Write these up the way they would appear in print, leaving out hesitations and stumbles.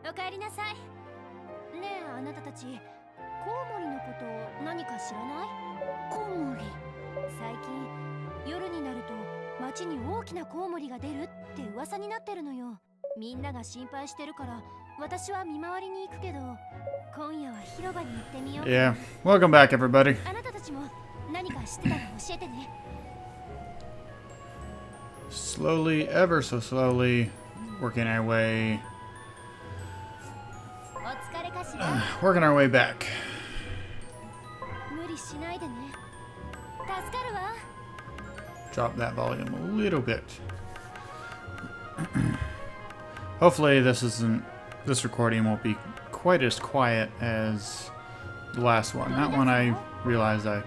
おかえりなさい。ねえ、あなたたち、コウモリのこと何か知らない？コウモリ。最近夜になると街に大きなコウモリが出るって噂になってるのよ。みんなが心配してるから私は見回りに行くけど、今夜は広場に行ってみよう。Yeah, welcome back, everybody. あなたたちも何か知ってたら教えてね。Slowly, ever so slowly, working our way. お疲れかしら。Working our way back. 無理しないでね。助かるわ。Drop that volume a little bit. Hopefully this recording won't be quite as quiet as the last one. That one I realized I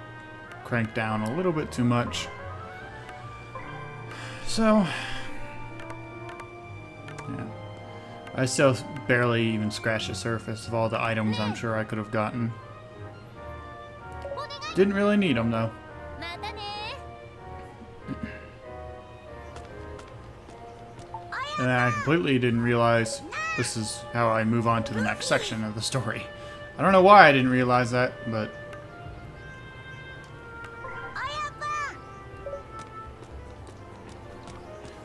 cranked down a little bit too much. So, yeah. I still barely even scratched the surface of all the items I'm sure I could have gotten. Didn't really need them though. And I completely didn't realize this is how I move on to the next section of the story. I don't know why I didn't realize that, but...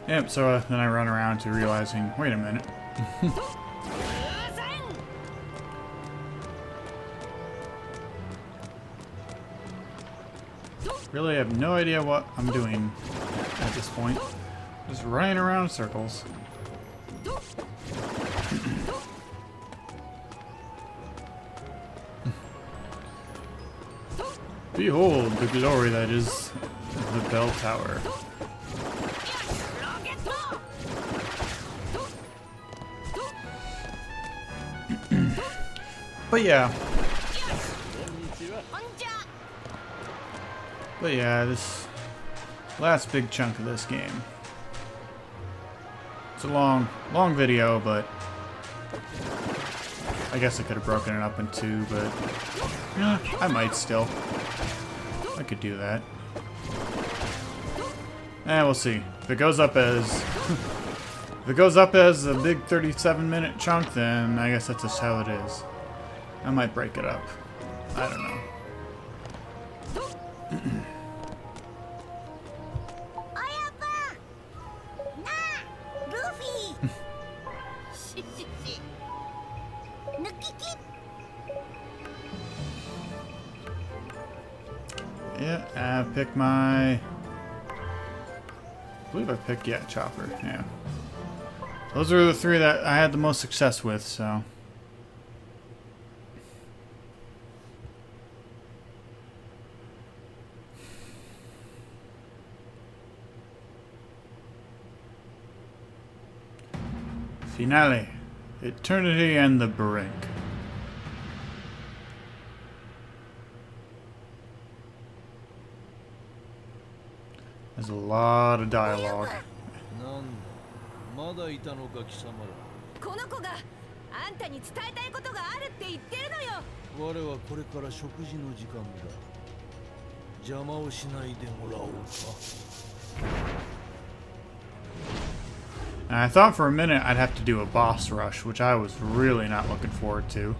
Yep, so then I run around to realizing, wait a minute. Really have no idea what I'm doing at this point. Just running around in circles. Behold the glory that is the bell tower. But yeah, this last big chunk of this game. It's a long video, but I guess I could have broken it up in two, but yeah, I might still. I could do that. We'll see. If it goes up as if it goes up as a big 37-minute chunk, then I guess that's just how it is. I might break it up. I don't know. Yeah, I picked my... I believe I picked, yeah, Chopper, yeah. Those are the three that I had the most success with, so... Finale. Eternity and the Brink. There's a lot of dialogue. And I thought for a minute I'd have to do a boss rush, which I was really not looking forward to.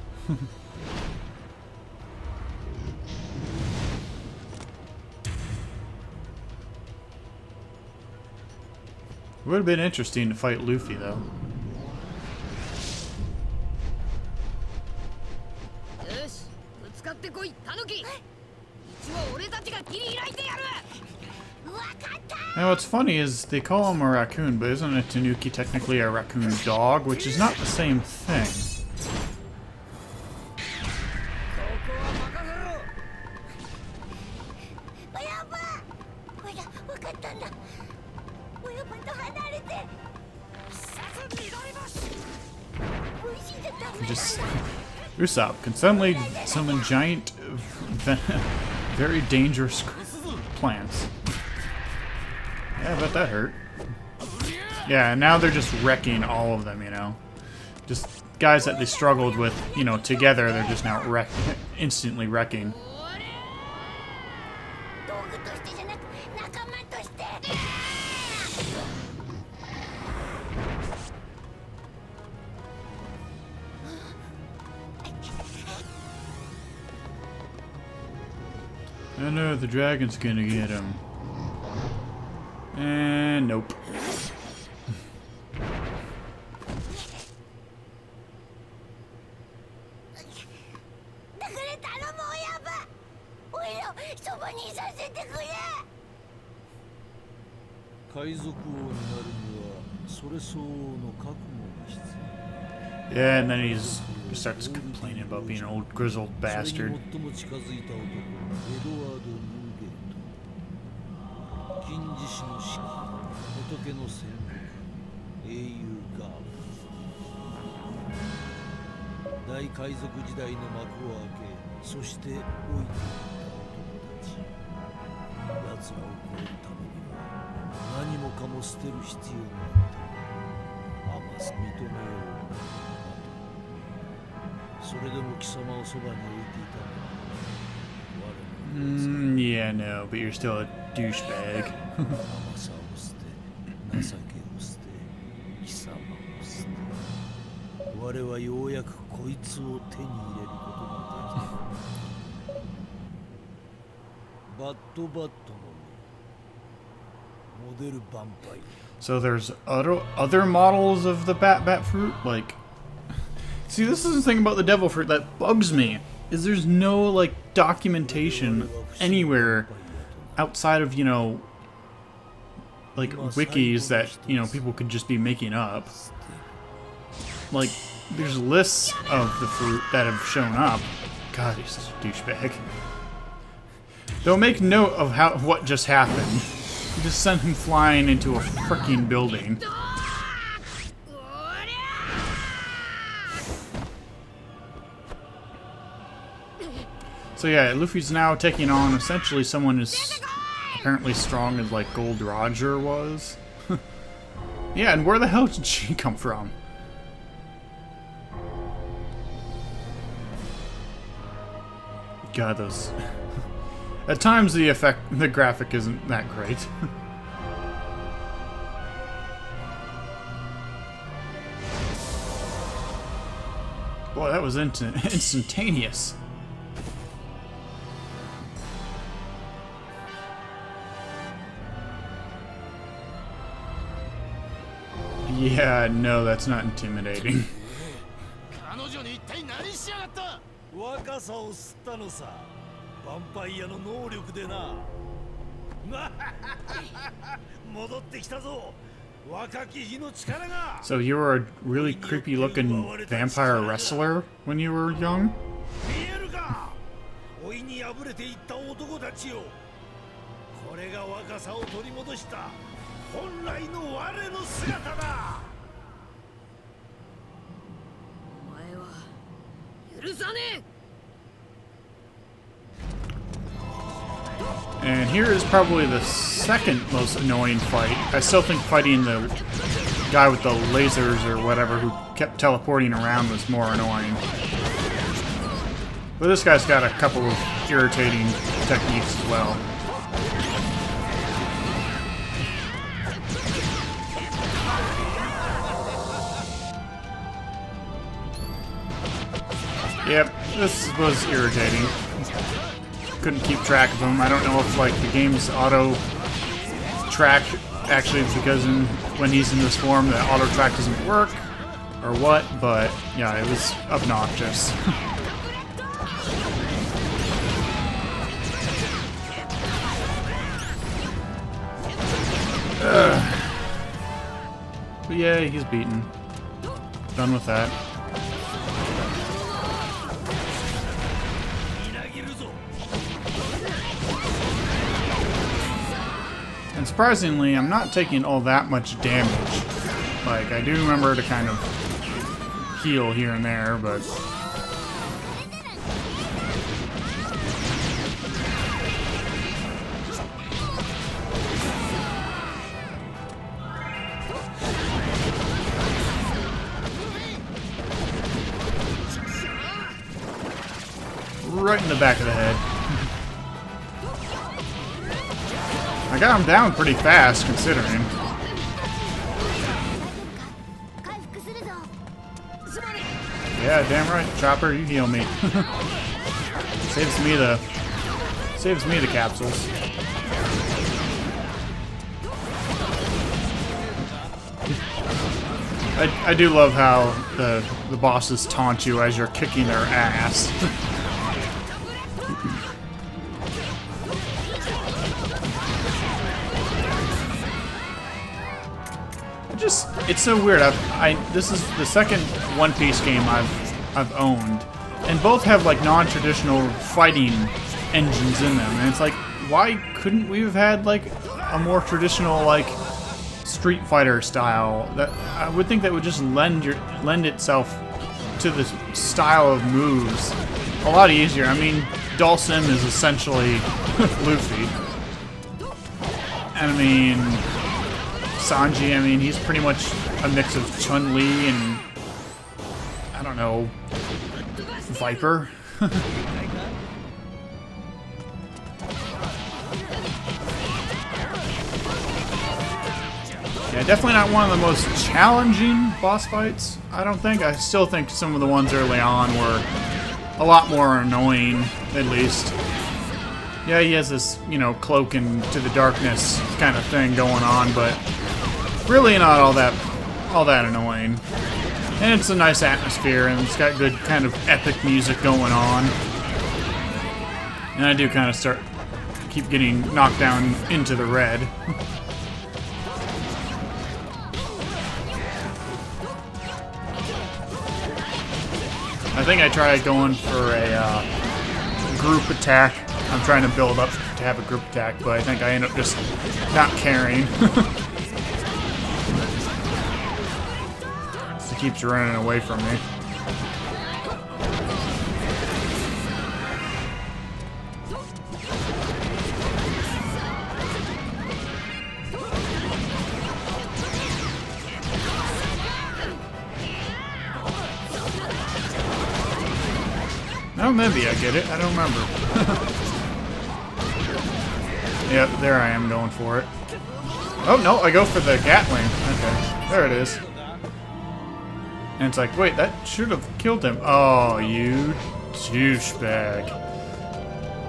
It would have been interesting to fight Luffy, though. Now what's funny is they call him a raccoon, but isn't a Tanuki technically a raccoon dog, which is not the same thing? Just Usopp can suddenly summon giant, very dangerous plants. Yeah, I bet that hurt. Yeah, now they're just wrecking all of them, you know. Just guys that they struggled with, you know, together, they're just now instantly wrecking. Oh no, the dragon's gonna get him. And nope. だから頼む親分。おいらそばにいさせてくれ。海賊王になるにはそれ相応の覚悟が必要。 Yeah, and then he starts complaining about being an old grizzled それ bastard. に最も近づいた男、エドワード・ニューゲート。金獅子の式、仏の戦力、英雄ガーブ。大海賊時代の幕を開け、そして老いていった男たち。奴らを超えるためには何もかも捨てる必要があった。甘す認めよう。それでも貴様をそばに置いていたのは我の Yeah, no, but you're still a douchebag. 甘さを捨て、情けを捨て、貴様を捨て。我はようやくこいつを手に入れることができた。バッドバッドのモデルヴァンパイア。 So there's other models of the bat fruit? Like, see, this is the thing about the devil fruit that bugs me, is there's no, like, documentation anywhere outside of, you know, like, wikis that, you know, people could just be making up. Like, there's lists of the fruit that have shown up. God, he's such a douchebag. They'll make note of what just happened. You just sent him flying into a freaking building. So yeah, Luffy's now taking on essentially someone as apparently strong as like Gold Roger was. Yeah, and where the hell did she come from? God, those... At times the graphic isn't that great. Boy, that was instantaneous. Yeah, no, that's not intimidating. 彼女に一体何しやがった。若さを吸ったのさ。ヴァンパイアの能力でな。戻ってきたぞ。若き日の力が。 So you were a really creepy looking vampire wrestler when you were young? 見えるか。老いに敗れていった男たちよ。これが若さを取り戻した本来の我の姿だ。お前は許さねえ。 And here is probably the second most annoying fight. I still think fighting the guy with the lasers or whatever who kept teleporting around was more annoying. But this guy's got a couple of irritating techniques as well. Yep, this was irritating. Couldn't keep track of them. I don't know if like the game's auto track actually because when he's in this form the auto track doesn't work or what, but yeah, it was obnoxious. But yeah, he's beaten. Done with that. And surprisingly, I'm not taking all that much damage. Like, I do remember to kind of heal here and there, but... right in the back of the head. I got him down pretty fast, considering. Yeah, damn right. Chopper, you heal me. Saves me the Saves me the capsules. I do love how the bosses taunt you as you're kicking their ass. It's so weird. This is the second One Piece game I've owned, and both have like non-traditional fighting engines in them, and it's like, why couldn't we have had like a more traditional like Street Fighter style? That I would think that would just lend itself to the style of moves a lot easier. I mean, Dhalsim is essentially Luffy, and I mean Sanji, I mean, he's pretty much a mix of Chun-Li and, I don't know, Viper. Yeah, definitely not one of the most challenging boss fights, I don't think. I still think some of the ones early on were a lot more annoying, at least. Yeah, he has this, you know, cloak into the darkness kind of thing going on, but really not all that annoying. And it's a nice atmosphere, and it's got good kind of epic music going on. And I do kind of keep getting knocked down into the red. I think I tried going for a group attack. I'm trying to build up to have a group attack, but I think I end up just not caring. He keeps running away from me. Oh, maybe I get it. I don't remember. Yep, there I am going for it. Oh, no, I go for the Gatling. Okay, there it is. And it's like, wait, that should have killed him. Oh, you douchebag.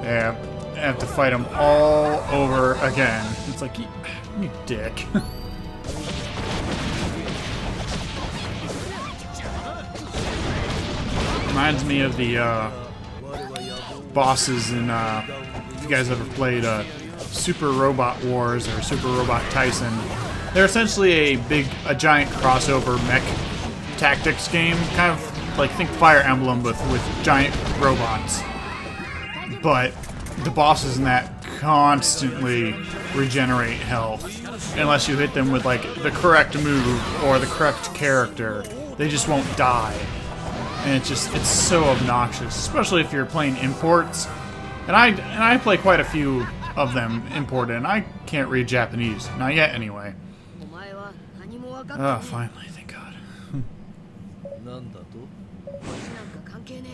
Yeah, I have to fight him all over again. It's like, you dick. Reminds me of the bosses in, if you guys ever played Super Robot Wars or Super Robot Tyson. They're essentially a giant crossover mech tactics game, kind of like think Fire Emblem with giant robots. But the bosses in that constantly regenerate health unless you hit them with like the correct move or the correct character. They just won't die. And it's so obnoxious, especially if you're playing imports. And I play quite a few of them imported, and I can't read Japanese. Not yet, anyway. Oh, finally, thank God. なんだとなんか関係ね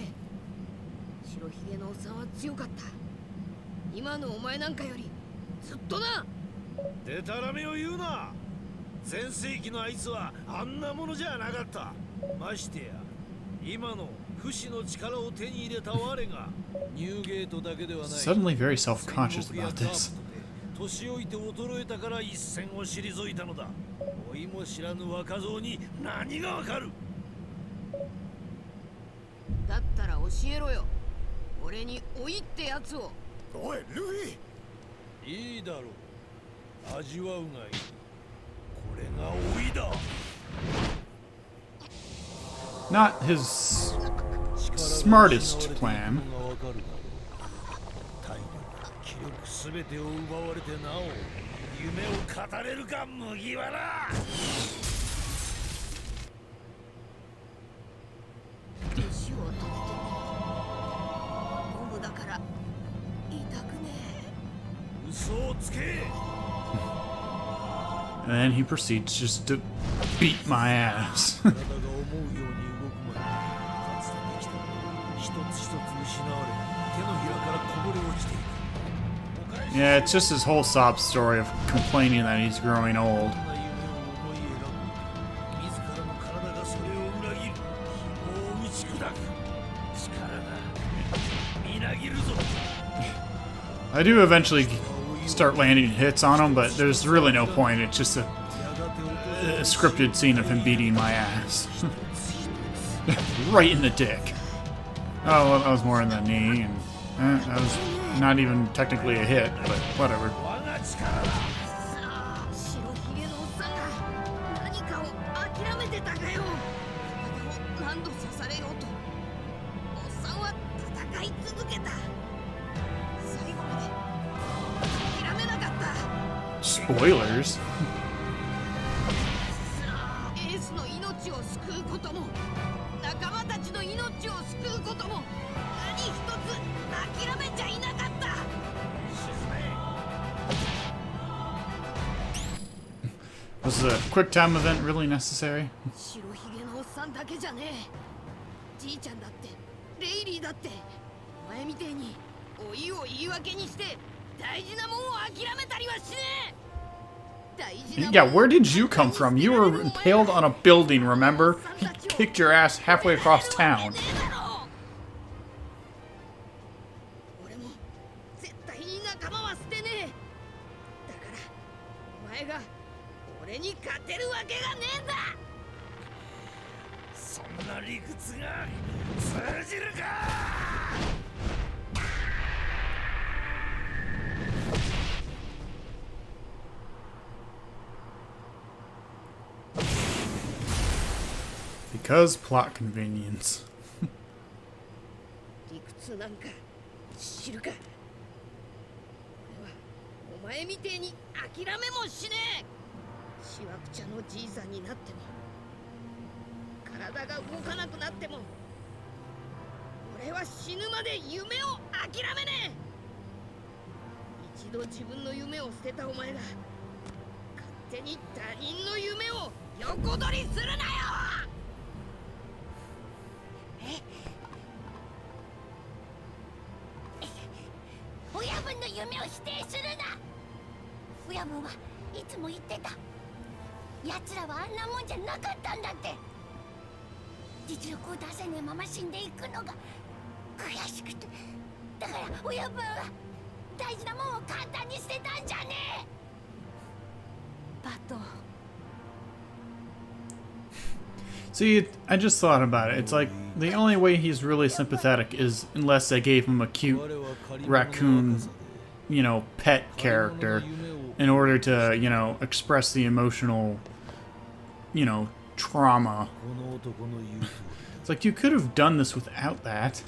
え白ひげのおっさんは強かった今のお前なんかよりずっとなデタラメを言うな全盛期のあいつはあんなものじゃなかったましてや今の不死の力を手に入れた我がニューゲートだけではない Suddenly very self-conscious about this. 年老いて衰えたから一線を退いたのだ老いも知らぬ若造に何がわかるだったら教えろよ俺に老いってやつをおいルフィいいだろう味わうがいいこれが老いだ Not his smartest plan. 気力すべてを奪われてなお夢を語れるか麦わら年を取ってゴムだから痛くねえ嘘をつけ And then he proceeds just to beat my ass. 体が思うように動く前にかつてできた一つ一つ失われ手のひらからこぼれ落ちていく Yeah, it's just his whole sob story of complaining that he's growing old. 自らの体がそれを裏切る希望を打ち砕く力がみなぎるぞ I do eventually start landing hits on him, but there's really no point. It's just a scripted scene of him beating my ass. Right in the dick. Oh, well, that was more in the knee, and that was not even technically a hit, but whatever. 白ひげのおっさんが何かを諦めてたかよ。体を何度刺されようとおっさんは戦い続けた。最後まで諦めなかった。 Spoilers. エースの命を救うことも仲間たちの命を救うことも何一つ諦めちゃいなかった。 Was the quick time event really necessary? 白ひげのおっさんだけじゃねえ。じいちゃんだってレイリーだってお前みてえに老いを言い訳にして大事なもんを諦めたりはしねえ。 Yeah, where did you come from? You were impaled on a building, remember? He kicked your ass halfway across town. 俺も絶対に仲間は捨てねえ。だからお前が俺に勝てるわけがねえんだ。そんな理屈が通じるか。 Because plot convenience. 理屈なんか知るか。俺はお前みてえに諦めもしねえ。しわくちゃのじいさんになっても体が動かなくなっても俺は死ぬまで夢を諦めねえ。一度自分の夢を捨てたお前が勝手に他人の夢を横取りするなよ。 親分の夢を否定するな。親分はいつも言ってた。奴らはあんなもんじゃなかったんだって。実力を出せねえまま死んでいくのが悔しくて。だから親分は大事なもんを簡単に捨てたんじゃねえ。バト。 See, I just thought about it. It's like the only way he's really sympathetic is unless they gave him a cute raccoon, you know, pet character in order to, you know, express the emotional, you know, trauma. It's like you could have done this without that.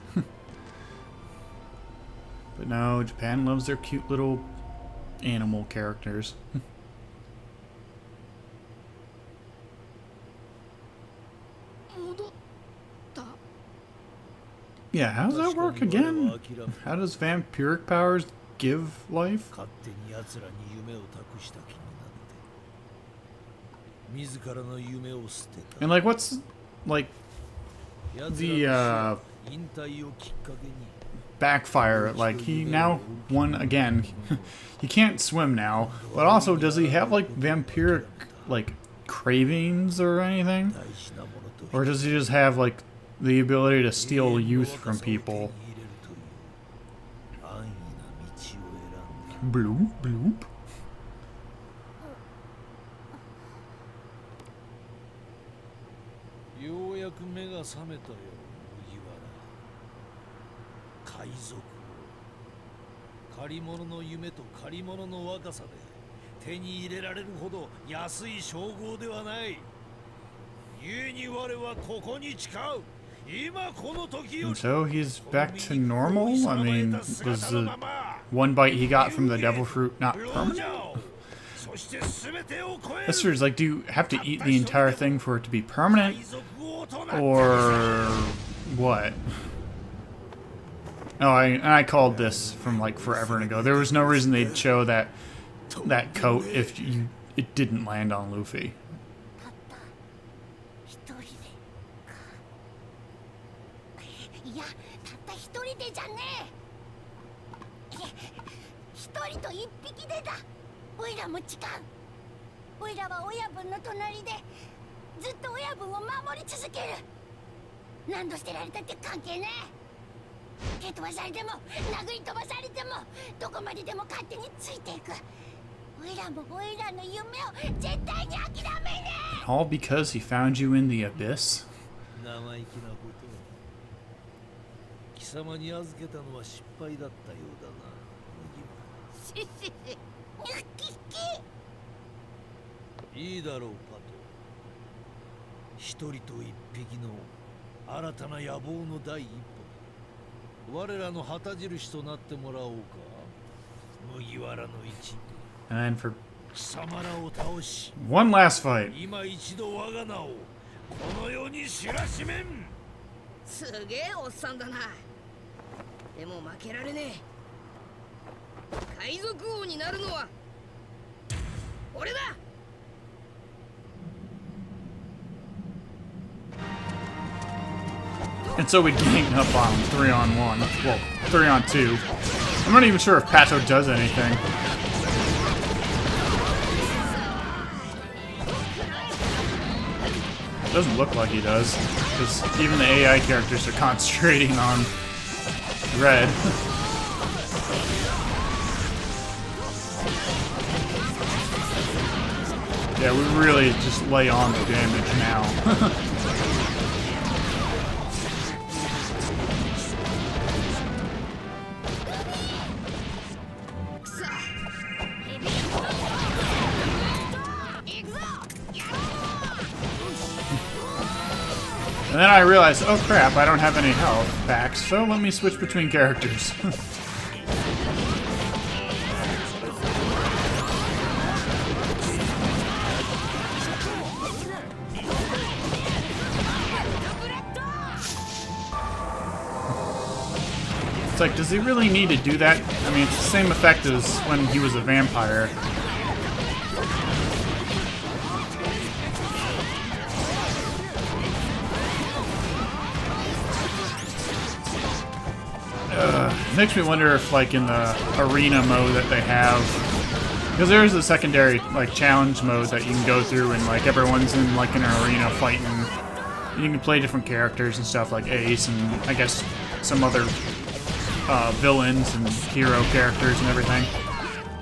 But no, Japan loves their cute little animal characters. Yeah, how does that work again? How does vampiric powers give life? And like, what's like the backfire? Like, he now won again. He can't swim now, but also does he have like vampiric like cravings or anything? Or does he just have like the ability to steal youth from people? Bloop, bloop. ようやく目が覚めたよ、麦わら。海賊王。借り物の夢と借り物の若さで手に入れられるほど安い称号ではない。故に我はここに誓う。 And so he's back to normal? I mean, was the one bite he got from the devil fruit not permanent? That's true. It's like, do you have to eat the entire thing for it to be permanent? Or what? Oh, I called this from like forever ago. There was no reason they'd show that coat if it didn't land on Luffy. いや、たった一人でじゃねえ。一人と一匹でだ。おいらも違う。おいらは親分の隣でずっと親分を守り続ける。何度捨てられたって関係ねえ。蹴飛ばされても殴り飛ばされてもどこまででも勝手についていく。おいらもおいらの夢を絶対に諦めねえ。 All because he found you in the abyss? 生意気なことを貴様に預けたのは失敗だったようだな。いいだろうパト。一人と一匹の新たな野望の第一歩。我らの旗印となってもらおうか。麦わらの一部。 And then for 貴様らを倒し、 one last fight. 今一度我が名をこの世に知らしめん。すげえおっさんだな。でも負けられねえ。海賊王になるのは俺だ。 And so we gang up on him 3-on-1. Well, 3-on-2. I'm not even sure if Pato does anything. Doesn't look like he does, because even the AI characters are concentrating on Red. Yeah, we really just lay on the damage now. And then I realized, oh crap, I don't have any health packs, so let me switch between characters. It's like, does he really need to do that? I mean, it's the same effect as when he was a vampire. Makes me wonder if, like, in the arena mode that they have, because there's a secondary, like, challenge mode that you can go through, and, like, everyone's in, like, an arena fighting. You can play different characters and stuff, like Ace and, I guess, some other villains and hero characters and everything.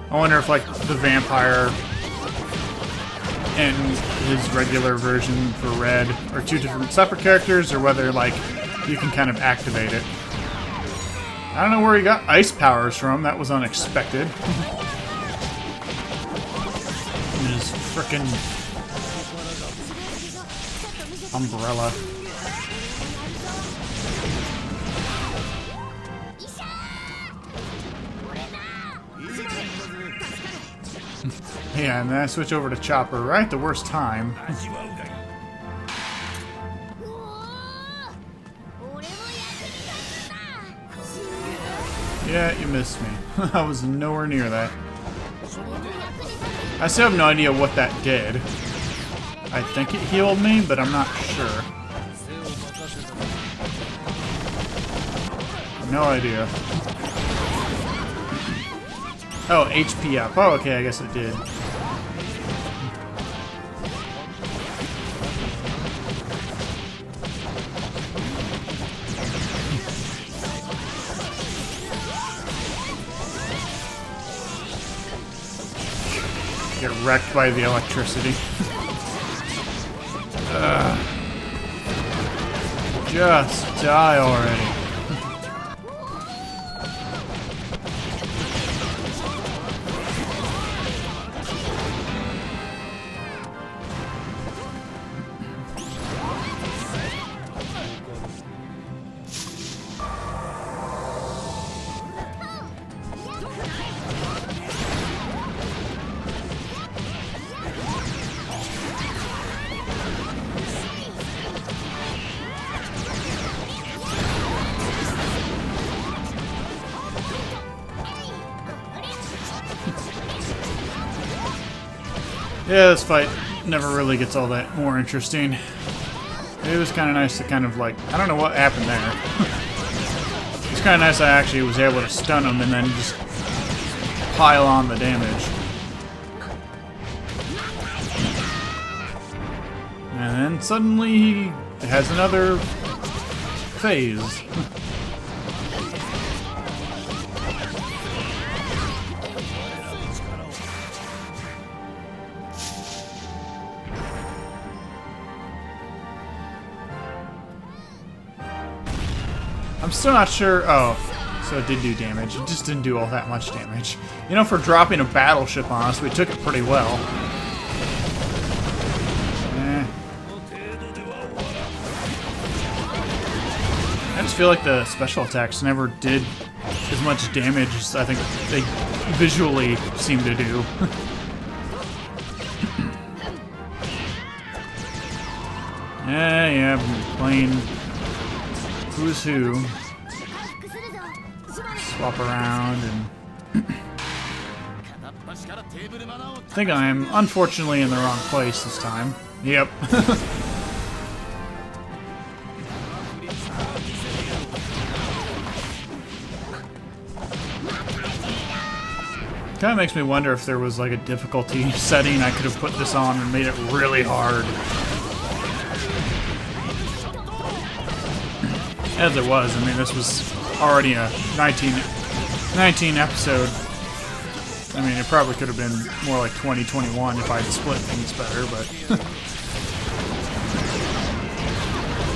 I wonder if, like, the vampire and his regular version for Red are two different separate characters, or whether, like, you can kind of activate it. I don't know where he got ice powers from. That was unexpected. His frickin' umbrella. Yeah, and then I switch over to Chopper right at the worst time. Yeah, you missed me. I was nowhere near that. I still have no idea what that did. I think it healed me, but I'm not sure. No idea. Oh, HP up. Oh, okay, I guess it did. Get wrecked by the electricity. Just die already. Yeah, this fight never really gets all that more interesting. It was kind of nice to kind of like, I don't know what happened there. It's kind of nice I actually was able to stun him and then just pile on the damage. And then suddenly he has another phase. I'm still not sure. Oh, so it did do damage. It just didn't do all that much damage. You know, for dropping a battleship on us, we took it pretty well. I just feel like the special attacks never did as much damage as I think they visually seem to do. Yeah, playing who's who. Swap around and... I think I'm unfortunately in the wrong place this time. Yep. Kind of makes me wonder if there was like a difficulty setting I could have put this on and made it really hard. As it was, I mean, this was already a 19 episode. I mean, it probably could have been more like 20, 21 if I'd split things better, but...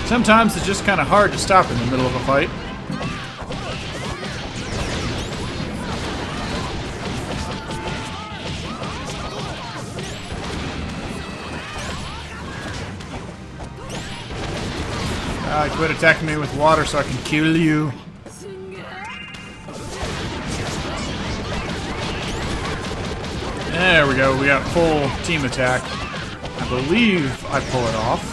Sometimes it's just kind of hard to stop in the middle of a fight. Quit attacking me with water so I can kill you. There we go. We got full team attack. I believe I pull it off.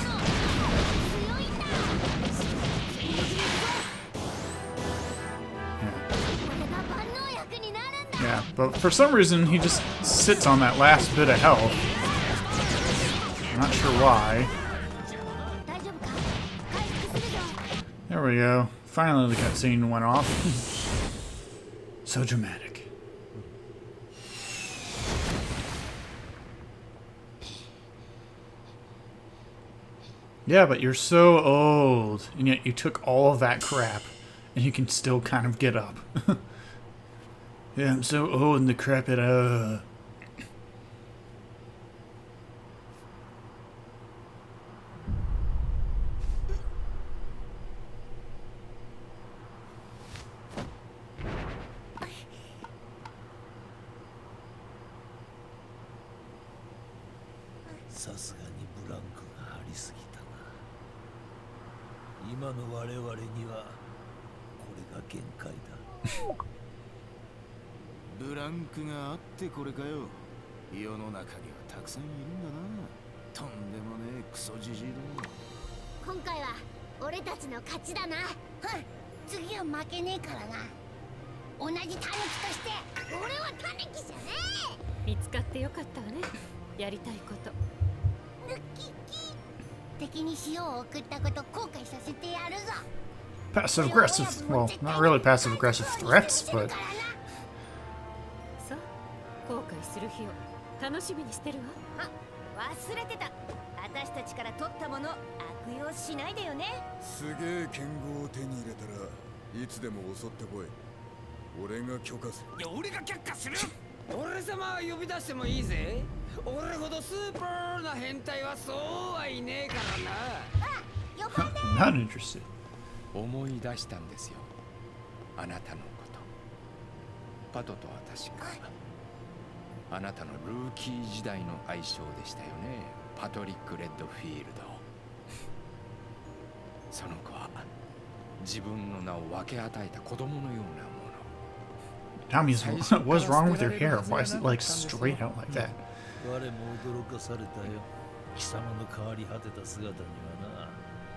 Yeah, but for some reason he just sits on that last bit of health. I'm not sure why. There we go. Finally the cutscene went off. So dramatic. Yeah, but you're so old, and yet you took all of that crap, and you can still kind of get up. Yeah, I'm so old and decrepit.さすがにブランクがありすぎたな。今の我々にはこれが限界だ。ブランクがあってこれかよ。世の中にはたくさんいるんだな。とんでもねえクソじじいだ。今回は俺たちの勝ちだな。次は負けねえからな。同じタヌキとして俺はタヌキじゃねえ。見つかってよかったわね。やりたいこと。ヌキキ。敵に塩を送ったこと後悔させてやるぞ。Passive aggressive. Well, not really passive aggressive threats, but. そう。後悔する日を楽しみにしてるわ。忘れてた。私たちから取ったもの悪用しないでよね。すげえ剣豪を手に入れたらいつでも襲ってこい。俺が許可する。いや、俺が却下する。俺様呼び出してもいいぜ。俺ほどスーパーな変態はそうはいねえからな。Not interested. 思い出したんですよ。あなたのこと。パトと私があなたのルーキー時代の愛称でしたよね。パトリック・レッドフィールド。その子は自分の名を分け与えた子供のようなもの。Tommy's, what's wrong with your hair? Why is it like straight out like that? 我も驚かされたよ。貴様の変わり果てた姿にはな。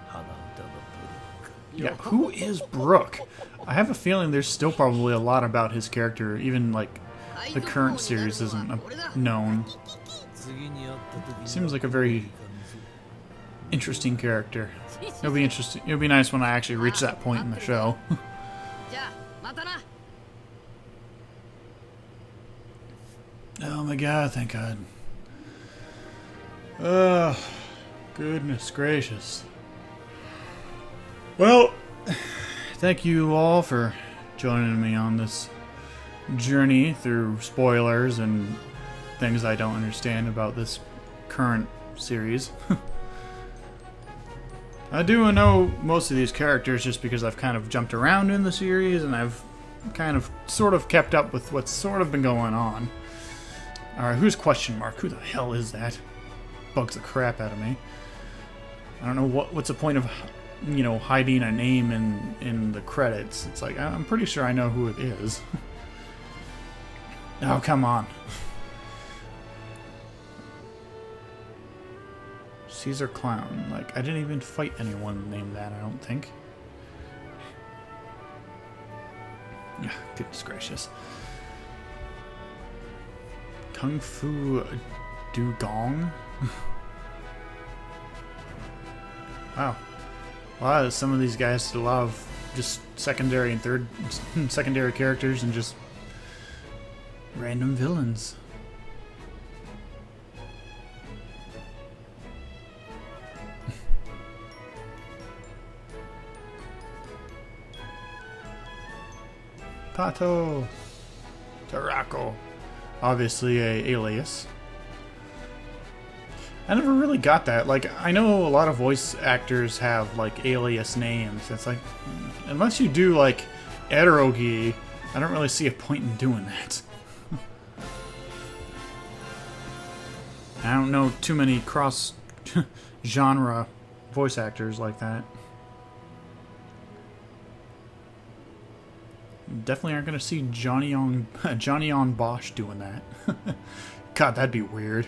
鼻歌のブロック。 Yeah, who is Brooke? I have a feeling there's still probably a lot about his character, even like the current series isn't known. Seems like a very interesting character. It'll be interesting. It'll be nice when I actually reach that point in the show. Oh my god, thank god. Oh, goodness gracious. Well, thank you all for joining me on this journey through spoilers and things I don't understand about this current series. I do know most of these characters just because I've kind of jumped around in the series and I've kind of sort of kept up with what's sort of been going on. Alright, who's question mark? Who the hell is that? Bugs the crap out of me. I don't know what's the point of, you know, hiding a name in the credits. It's like, I'm pretty sure I know who it is. Oh, come on. Caesar Clown. Like, I didn't even fight anyone named that, I don't think. Yeah, goodness gracious. Kung Fu Dugong? Wow. Wow, some of these guys did a lot of just secondary and secondary characters and just random villains. Pato. Taraco. Obviously a alias. I never really got that. Like, I know a lot of voice actors have, like, alias names. It's like, unless you do, like, eroge, I don't really see a point in doing that. I don't know too many cross-genre voice actors like that. Definitely aren't going to see Johnny on Bosch doing that. God, that'd be weird.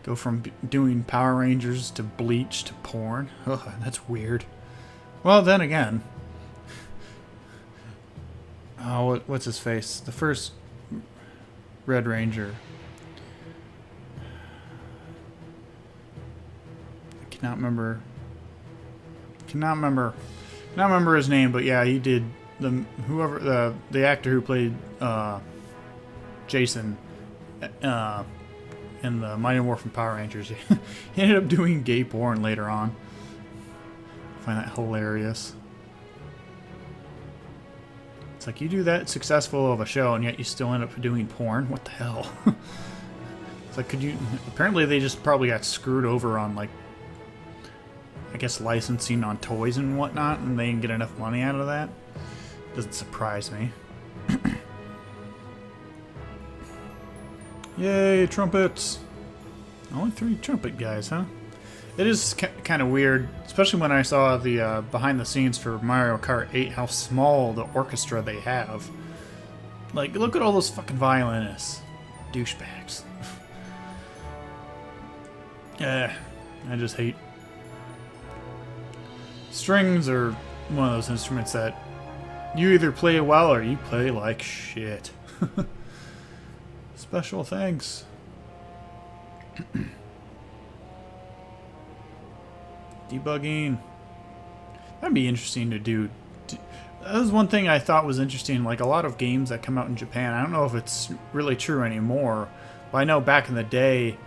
Go from doing Power Rangers to Bleach to porn. Ugh, that's weird. Well, then again. Oh, what's his face? The first Red Ranger. I cannot remember his name, but yeah, he did the actor who played Jason in the Mighty Morphin Power Rangers. He ended up doing gay porn later on. I find that hilarious. It's like, you do that successful of a show and yet you still end up doing porn? What the hell? It's like, apparently they just probably got screwed over on, like, I guess licensing on toys and whatnot, and they didn't get enough money out of that. Doesn't surprise me. Yay, trumpets! Only 3 trumpet guys, huh? It is kind of weird, especially when I saw the behind the scenes for Mario Kart 8, how small the orchestra they have. Like, look at all those fucking violinists. Douchebags. I just hate... Strings are one of those instruments that you either play well or you play like shit. Special thanks. Debugging. That'd be interesting to do. That was one thing I thought was interesting. Like, a lot of games that come out in Japan, I don't know if it's really true anymore, but I know back in the day,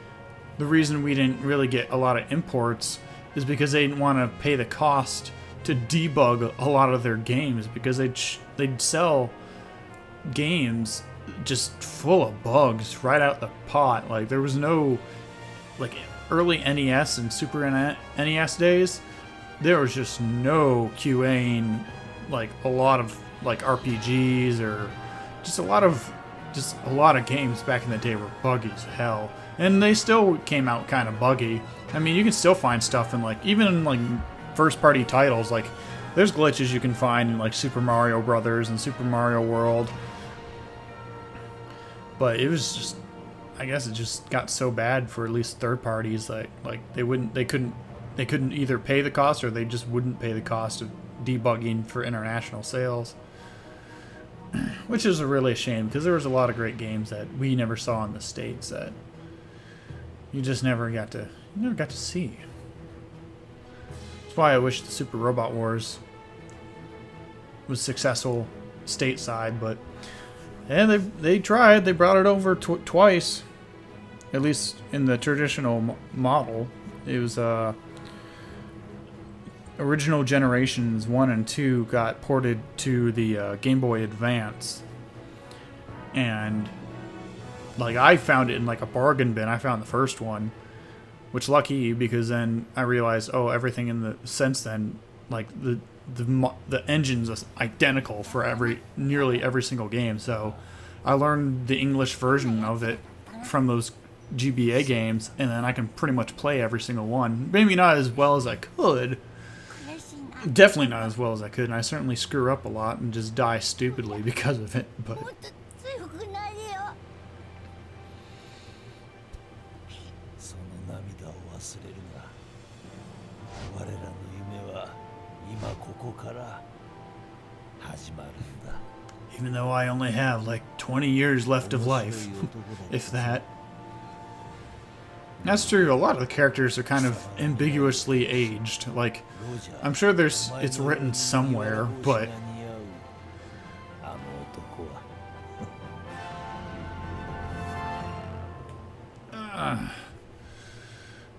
the reason we didn't really get a lot of imports is because they didn't want to pay the cost to debug a lot of their games, because they'd sell games just full of bugs right out the pot. Like, there was no, like, early NES and Super NES days, there was just no QAing, like, a lot of, like, RPGs or just a lot of games back in the day were buggy as hell, and they still came out kind of buggy. I mean, you can still find stuff in, like, even in, like, first party titles, like, there's glitches you can find in, like, Super Mario Brothers and Super Mario World. But it was just, I guess it just got so bad for at least third parties that, like, they couldn't either pay the cost, or they just wouldn't pay the cost of debugging for international sales. Which is really a shame, because there was a lot of great games that we never saw in the States that you just never got to see. That's why I wish the Super Robot Wars was successful stateside, but yeah, they tried. They brought it over twice, at least in the traditional model. It was original generations 1 and 2 got ported to the Game Boy Advance, and like, I found it in, like, a bargain bin. I found the first one, which lucky, because then I realized, oh, everything in the since then, like the engine's is identical for nearly every single game. So I learned the English version of it from those GBA games, and then I can pretty much play every single one. Maybe not as well as I could. Definitely not as well as I could, and I certainly screw up a lot and just die stupidly because of it. But もっと強くなれよ。その涙を忘れるな。我らの夢は今ここから始まるんだ。 even though I only have like 20 years left of life, if that. That's true. A lot of the characters are kind of ambiguously aged. Like, I'm sure it's written somewhere, but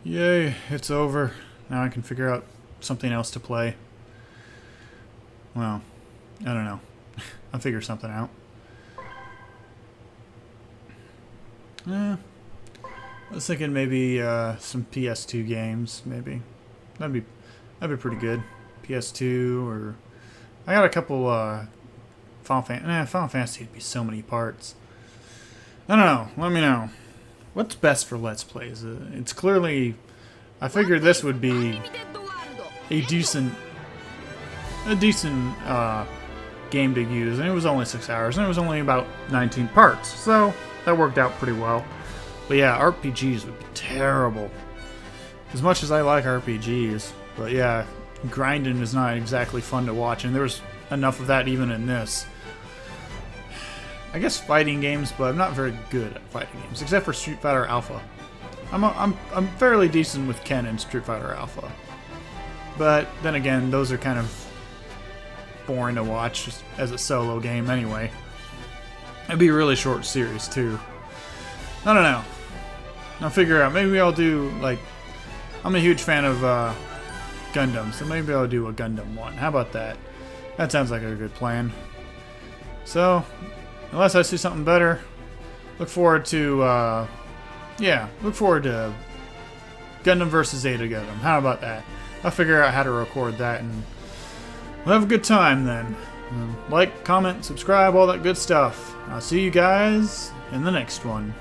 yay, it's over. Now I can figure out something else to play. Well, I don't know. I'll figure something out. I was thinking maybe some PS2 games, maybe. That'd be pretty good. PS2, or I got a couple Final Fantasy would be so many parts. I don't know. Let me know. What's best for Let's Plays? It's clearly, I figured this would be a decent game to use, and it was only 6 hours, and it was only about 19 parts, so that worked out pretty well. But yeah, RPGs would be terrible. As much as I like RPGs, but yeah, grinding is not exactly fun to watch, and there was enough of that even in this. I guess fighting games, but I'm not very good at fighting games, except for Street Fighter Alpha. I'm fairly decent with Ken in Street Fighter Alpha. But then again, those are kind of boring to watch as a solo game anyway. It'd be a really short series too. I don't know. I'll figure out. Maybe I'll do, like, I'm a huge fan of Gundam, so maybe I'll do a Gundam one. How about that? That sounds like a good plan. So, unless I see something better, look forward to Gundam vs. Zeta Gundam. How about that? I'll figure out how to record that, and we'll have a good time then. Like, comment, subscribe, all that good stuff. I'll see you guys in the next one.